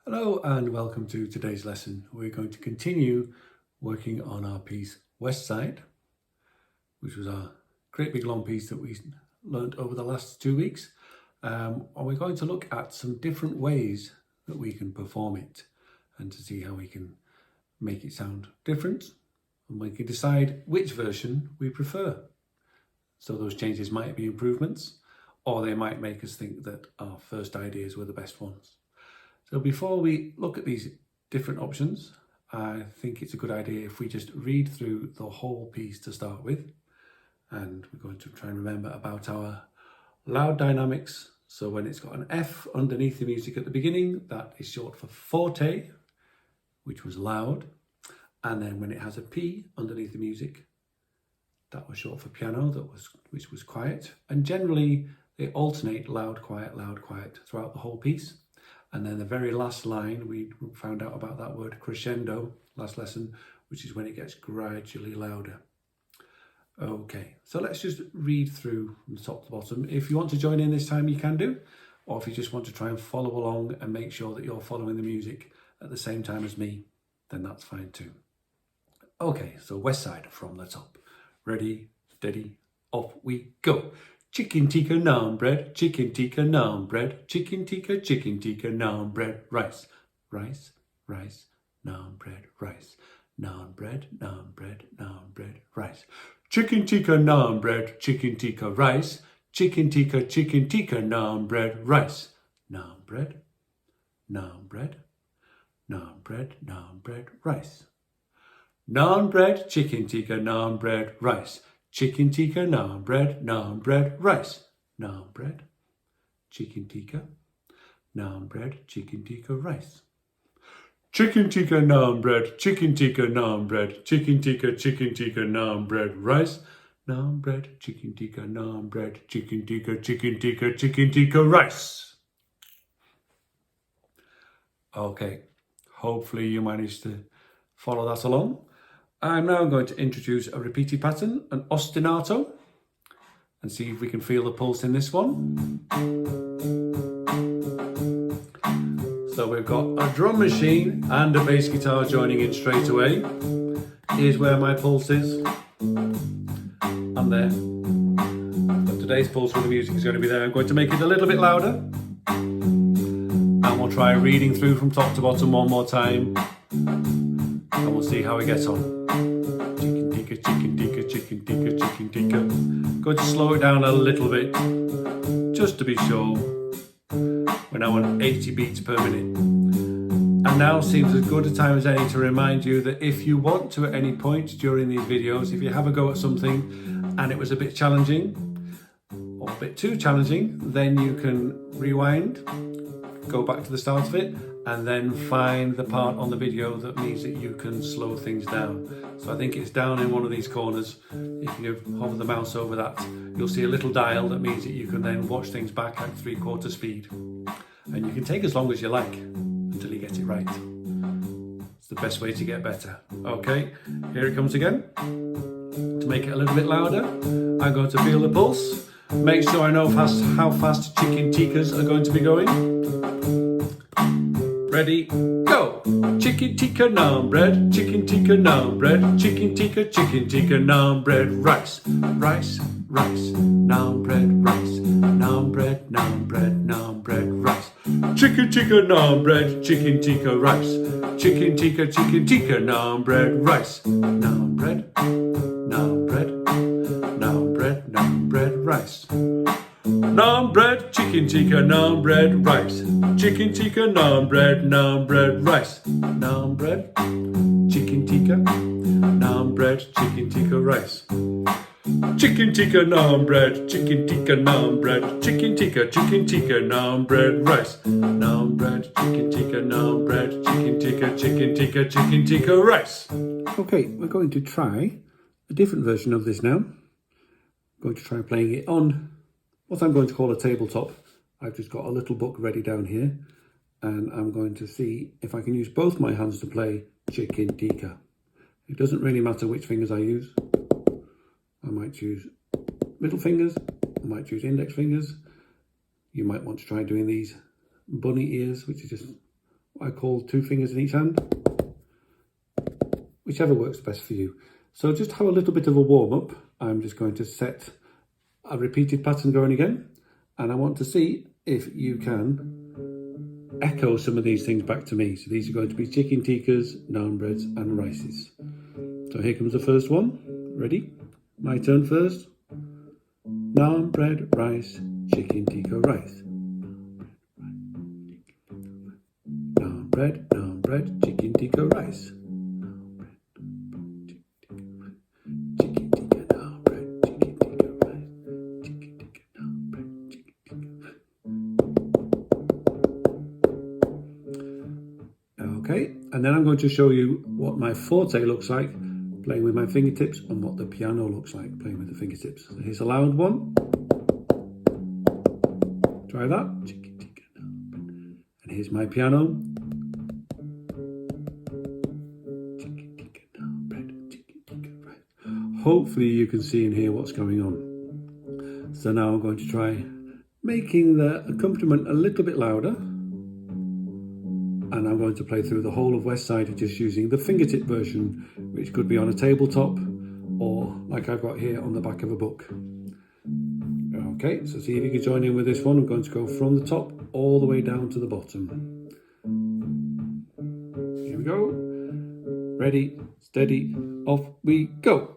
Hello and welcome to today's lesson. We're going to continue working on our piece West Side, which was our great big long piece that we learnt over the last 2 weeks. And we're going to look at some different ways that we can perform it and to see how we can make it sound different, and we can decide which version we prefer. So those changes might be improvements, or they might make us think that our first ideas were the best ones. So before we look at these different options, I think it's a good idea if we just read through the whole piece to start with. And we're going to try and remember about our loud dynamics. So when it's got an F underneath the music at the beginning, that is short for forte, which was loud. And then when it has a P underneath the music, that was short for piano, which was quiet. And generally they alternate loud, quiet throughout the whole piece. And then the very last line, we found out about that word crescendo last lesson, which is when it gets gradually louder. Okay, so let's just read through from the top to the bottom. If you want to join in this time, you can do. Or if you just want to try and follow along and make sure that you're following the music at the same time as me, then that's fine too. Okay, so West Side from the top. Ready, steady, off we go. Chicken tikka naan bread, chicken tikka naan bread, chicken tikka naan bread, rice, rice, rice, naan bread, rice, naan bread, rice. Chicken tikka naan bread, chicken tikka rice, chicken tikka naan bread, rice, naan bread, naan bread, naan bread, rice. Naan bread, chicken tikka naan bread, rice. Chicken tikka, naan bread, rice. Naan bread, chicken tikka, rice. Chicken tikka, naan bread, chicken tikka, chicken tikka, naan bread, rice. Naan bread, chicken tikka, chicken tikka, rice. Okay, hopefully you managed to follow that along. I'm now going to introduce a repeated pattern, an ostinato, and see if we can feel the pulse in this one. So we've got a drum machine and a bass guitar joining in straight away. Here's where my pulse is. I'm there. But today's pulse with the music is going to be there. I'm going to make it a little bit louder. And we'll try reading through from top to bottom one more time. And we'll see how we get on. Chicken tikka, chicken tikka, chicken tikka, chicken tikka. Going to slow it down a little bit, just to be sure. We're now on 80 beats per minute. And now seems as good a time as any to remind you that if you want to at any point during these videos, if you have a go at something and it was a bit challenging, or a bit too challenging, then you can rewind, go back to the start of it, and then find the part on the video that means that you can slow things down. So I think it's down in one of these corners. If you hover the mouse over that, you'll see a little dial that means that you can then watch things back at 3/4 speed. And you can take as long as you like until you get it right. It's the best way to get better. Okay, here it comes again. To make it a little bit louder, I'm going to feel the pulse. Make sure I know how fast chicken tikkas are going to be going. Ready, go! Chicken tikka naan bread, chicken tikka naan bread, chicken tikka naan bread, rice, rice, rice, naan bread, rice, naan bread, rice. Chicken tikka naan bread, chicken tikka rice, chicken tikka naan bread, rice, naan bread, rice. Naan bread, chicken tikka, naan bread, rice. Chicken tikka, naan bread, rice. Naan bread, chicken tikka, naan bread, chicken tikka, rice. Chicken tikka, naan bread, chicken tikka, naan bread, chicken tikka, naan bread, rice. Naan bread, chicken tikka, naan bread, chicken tikka, rice. Okay, we're going to try a different version of this now. I'm going to try playing it on what I'm going to call a tabletop. I've just got a little book ready down here, and I'm going to see if I can use both my hands to play chicken tikka. It doesn't really matter which fingers I use. I might choose middle fingers, I might choose index fingers. You might want to try doing these bunny ears, which is just I call 2 fingers in each hand, whichever works best for you. So just have a little bit of a warm up. I'm just going to set a repeated pattern going again, and I want to see if you can echo some of these things back to me. So these are going to be chicken tikkas, naan breads and rices. So here comes the first one. Ready? My turn first. Naan bread, rice, chicken tikka, rice. Naan bread, chicken tikka, rice. Chicken tikka, naan bread, chicken tikka, rice. Chicken tikka, naan bread, chicken tikka. Okay, and then I'm going to show you what my forte looks like playing with my fingertips and what the piano looks like playing with the fingertips. So here's a loud one. Try that. And here's my piano. Hopefully you can see and hear what's going on. So now I'm going to try making the accompaniment a little bit louder. And I'm going to play through the whole of West Side just using the fingertip version, which could be on a tabletop or like I've got here on the back of a book. Okay, so see if you can join in with this one. I'm going to go from the top all the way down to the bottom. Here we go. Ready, steady, off we go.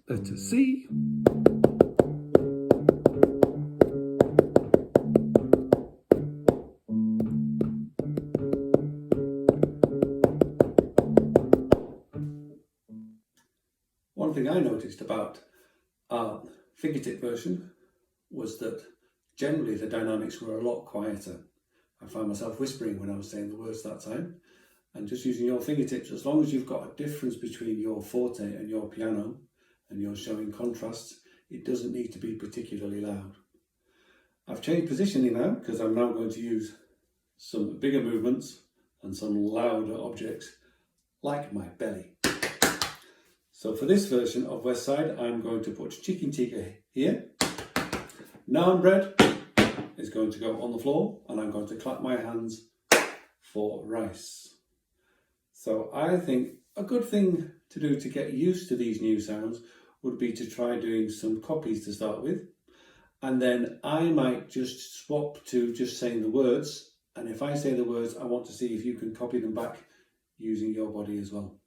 Letter C. One thing I noticed about our fingertip version was that generally the dynamics were a lot quieter. I found myself whispering when I was saying the words that time, and just using your fingertips, as long as you've got a difference between your forte and your piano and you're showing contrasts, it doesn't need to be particularly loud. I've changed positioning now because I'm now going to use some bigger movements and some louder objects like my belly. So for this version of West Side, I'm going to put chicken tikka here. Naan bread is going to go on the floor, and I'm going to clap my hands for rice. So I think a good thing to do to get used to these new sounds would be to try doing some copies to start with. And then I might just swap to just saying the words. And if I say the words, I want to see if you can copy them back using your body as well.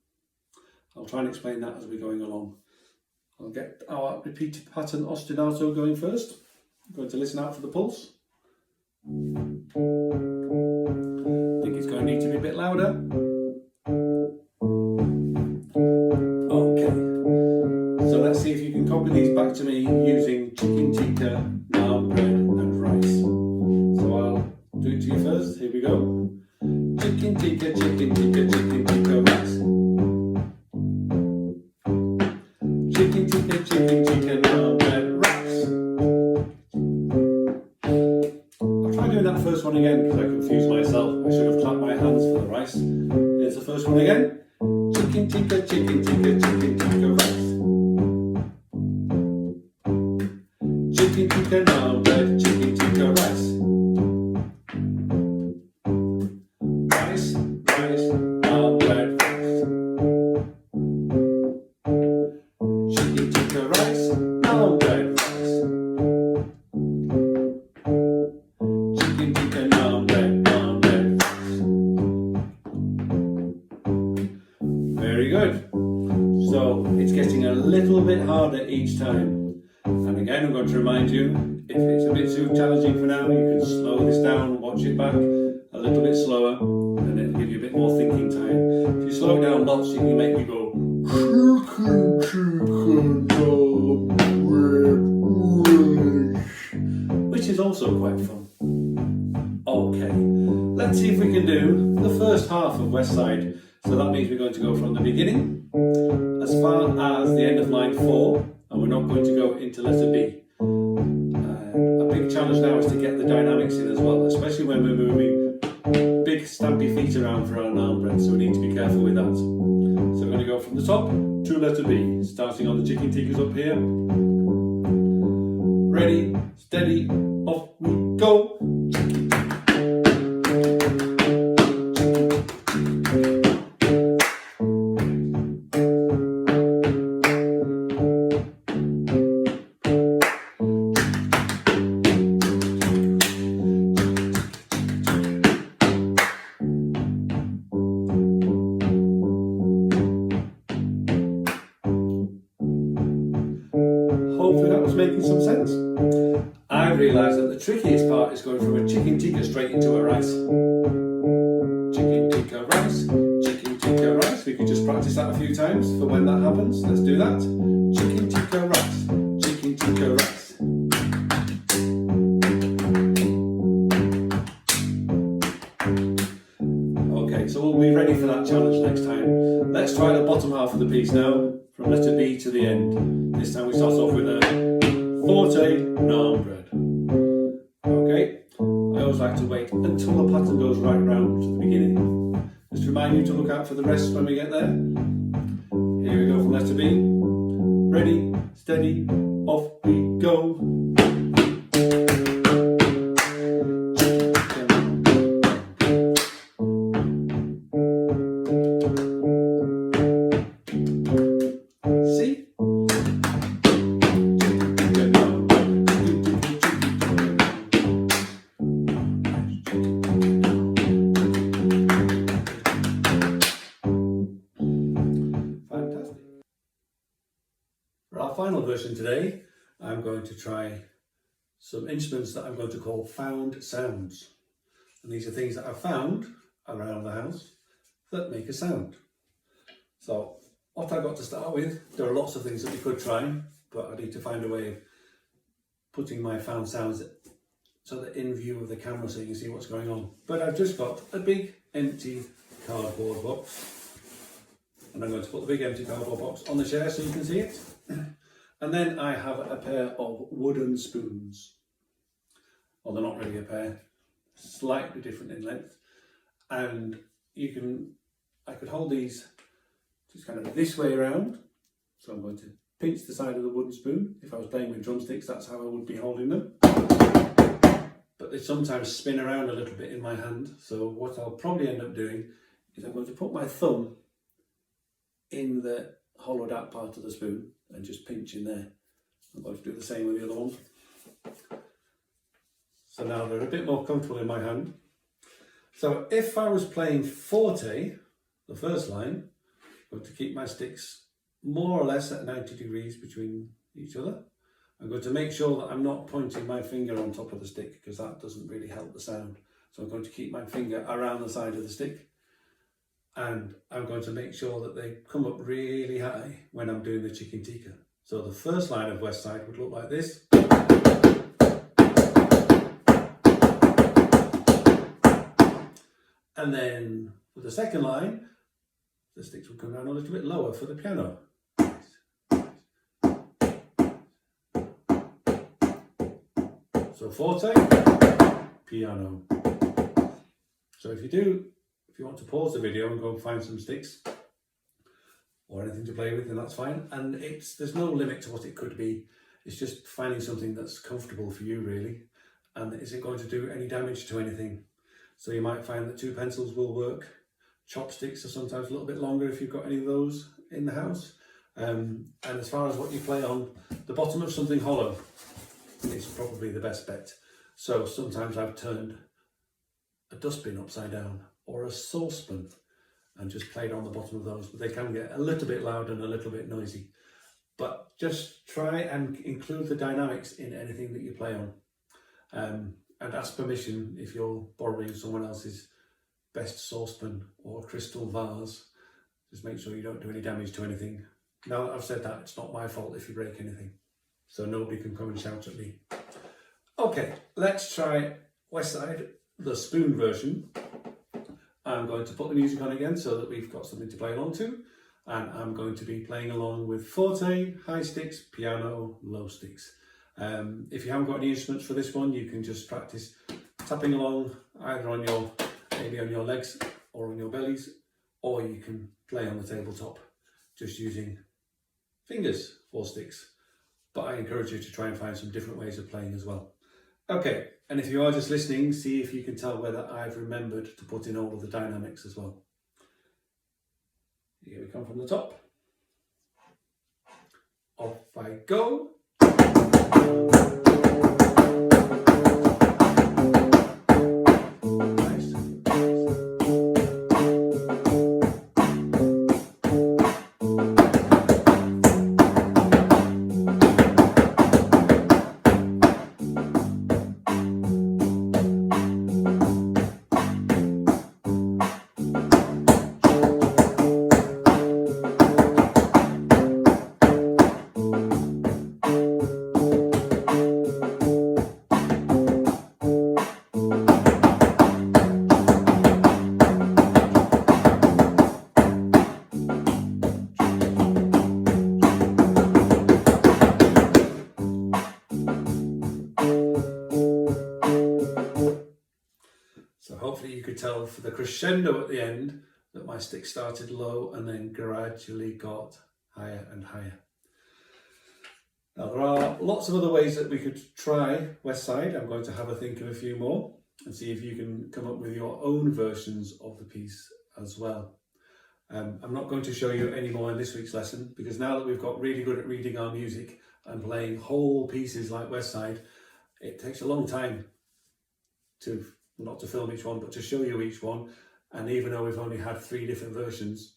I'll try and explain that as we're going along. I'll get our repeated pattern ostinato going first. I'm going to listen out for the pulse. I think it's going to need to be a bit louder. Okay, so let's see if you can copy these back to me using chicken tikka, naan bread and rice. So I'll do it to you first. Here we go. Chicken tikka, chicken tikka, chicken tikka, rice. Chicken tikka, naan bread, rice. I'll try doing that first one again because I confused myself. I should have clapped my hands for the rice. Here's the first one again. Chicken tikka, chicken tikka, chicken tikka, rice. Chicken tikka, naan bread, chicken tikka, rice. Rice, rice, naan bread, rice. Chicken tikka, rice, naan bread, rice. Chicken tikka, naan bread, rice. Very good. So it's getting a little bit harder each time. And again, I'm going to remind you, if it's a bit too challenging for now, you can slow this down, watch it back a little bit slower, and it'll give you a bit more thinking time. If you slow it down lots, you can make me go, which is also quite fun. Okay, let's see if we can do the first half of West Side. So that means we're going to go from the beginning as far as the end of line 4, and we're not going to go into letter B. A big challenge now is to get the dynamics in as well, especially when we're moving big stampy feet around for an arm breath, so we need to be careful with that. So we're going to go from the top to letter B, starting on the chicken tikas up here. Ready, steady, off we go. Hopefully that was making some sense. I realised that the trickiest part is going from a chicken tikka straight into a rice. Chicken tikka rice, chicken tikka rice. We could just practice that a few times for when that happens. Let's do that. Chicken tikka rice, chicken tikka rice. Okay, so we'll be ready for that challenge next time. Let's try the bottom half of the piece now, from letter B to the end. This time we start off with a forte arm bread. Okay, I always like to wait until the pattern goes right round to the beginning. Just to remind you to look out for the rest when we get there. Here we go from letter B. Ready, steady, off we go. For our final version today, I'm going to try some instruments that I'm going to call found sounds. And these are things that I've found around the house that make a sound. So what I've got to start with, there are lots of things that we could try, but I need to find a way of putting my found sounds so that in view of the camera so you can see what's going on. But I've just got a big empty cardboard box. And I'm going to put the big empty cardboard box on the chair so you can see it. And then I have a pair of wooden spoons. Well, they're not really a pair, slightly different in length. And I could hold these just kind of this way around. So I'm going to pinch the side of the wooden spoon. If I was playing with drumsticks, that's how I would be holding them. But they sometimes spin around a little bit in my hand. So what I'll probably end up doing is I'm going to put my thumb in the hollowed out part of the spoon and just pinch in there. I'm going to do the same with the other one. So now they're a bit more comfortable in my hand. So if I was playing forte, the first line, I'm going to keep my sticks more or less at 90 degrees between each other. I'm going to make sure that I'm not pointing my finger on top of the stick because that doesn't really help the sound. So I'm going to keep my finger around the side of the stick. And I'm going to make sure that they come up really high when I'm doing the chicken tikka. So the first line of West Side would look like this. And then for the second line, the sticks will come down a little bit lower for the piano. So forte, piano. So if you want to pause the video and go and find some sticks or anything to play with, then that's fine. And there's no limit to what it could be. It's just finding something that's comfortable for you really and isn't going to do any damage to anything. So you might find that 2 pencils will work. Chopsticks are sometimes a little bit longer if you've got any of those in the house. And as far as what you play on, the bottom of something hollow is probably the best bet. So sometimes I've turned a dustbin upside down or a saucepan and just played on the bottom of those, but they can get a little bit loud and a little bit noisy. But just try and include the dynamics in anything that you play on. And ask permission if you're borrowing someone else's best saucepan or crystal vase. Just make sure you don't do any damage to anything. Now that I've said that, it's not my fault if you break anything. So nobody can come and shout at me. Okay, let's try West Side, the spoon version. I'm going to put the music on again so that we've got something to play along to. And I'm going to be playing along with forte, high sticks, piano, low sticks. If you haven't got any instruments for this one, you can just practice tapping along either on your, maybe on your legs or on your bellies, or you can play on the tabletop just using fingers for sticks. But I encourage you to try and find some different ways of playing as well. Okay, and if you are just listening, see if you can tell whether I've remembered to put in all of the dynamics as well. Here we come from the top. Off I go. Nice. So hopefully you could tell for the crescendo at the end that my stick started low and then gradually got higher and higher. Now there are lots of other ways that we could try West Side. I'm going to have a think of a few more and see if you can come up with your own versions of the piece as well. I'm not going to show you any more in this week's lesson because now that we've got really good at reading our music and playing whole pieces like West Side, it takes a long time to not to film each one, but to show you each one. And even though we've only had 3 different versions,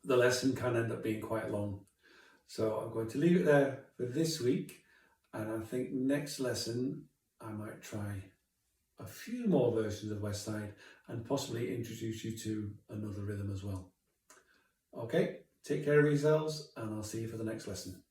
the lesson can end up being quite long. So I'm going to leave it there for this week. And I think next lesson, I might try a few more versions of West Side and possibly introduce you to another rhythm as well. Okay, take care of yourselves and I'll see you for the next lesson.